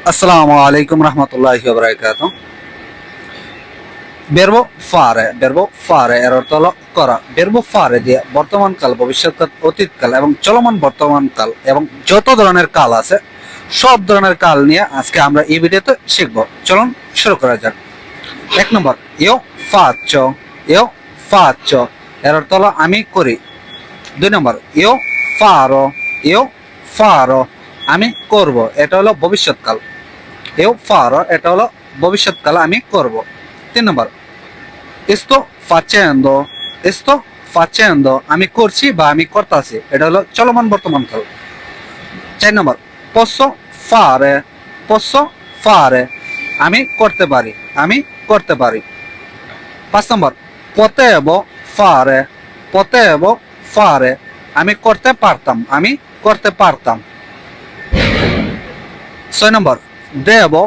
Assalamu alaikum rahmatullahi wa barakatuh. Verbo fare এর অর্থ হলো করা। verbo fare দিয়ে বর্তমান কাল, ভবিষ্যৎকাল, অতীতকাল এবং চলমান বর্তমান কাল এবং যত ধরনের কাল আছে সব ধরনের কাল নিয়ে আজকে আমরা এই ভিডিওতে শিখব। চলুন শুরু করা যাক। এক নম্বর, io faccio এর অর্থ হলো আমি করি। দুই নম্বর, io farò আমি করব, এটা হলো ভবিষ্যৎকাল। io farò এটা হলো ভবিষ্যৎকাল, আমি করব। তিন নম্বর, sto facendo আমি করছি বা আমি করতেছি, এটা হলো চলমান বর্তমান কাল। চার নম্বর, posso fare আমি করতে পারি, আমি করতে পারি। পাঁচ নম্বর, potevo fare আমি করতে পারতাম, আমি করতে পারতাম। ছয় নম্বর, devo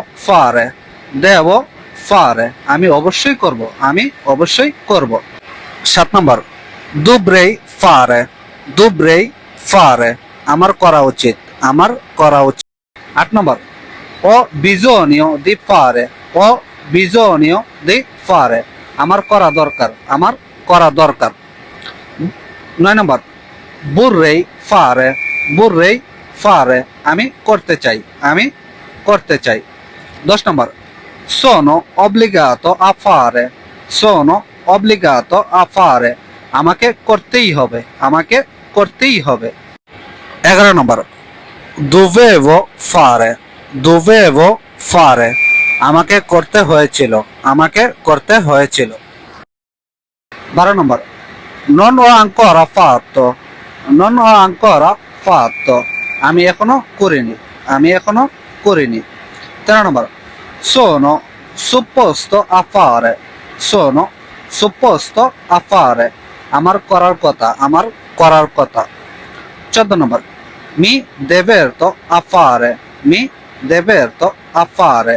fare আমি অবশ্যই করব, আমি অবশ্যই করব। সাত নম্বর, dovrei fare আমার করা উচিত, আমার করা উচিত। আট নম্বর, ho bisogno di fare আমার করা দরকার, আমার করা দরকার। নয় নম্বর, vorrei fare আমি করতে চাই, আমি করতে চাই। 10 নম্বর, sono obbligato a fare আমাকে করতেই হবে, আমাকে করতেই হবে। 11 নম্বর, dovevo fare আমাকে করতে হয়েছিল, আমাকে করতে হয়েছিল। 12 নম্বর, non ho ancora fatto আমি এখনো করিনি, আমি এখনো করিনি। 13 নম্বর, sono supposto a fare আমার করার কথা, আমার করার কথা। 14 নম্বর, mi diverto a fare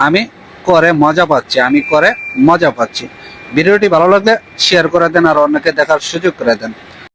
আমি করে মজা পাচ্ছি, আমি করে মজা পাচ্ছি। ভিডিওটি ভালো লাগলে শেয়ার করে দেন আর অন্যকে দেখার সুযোগ করে দেন।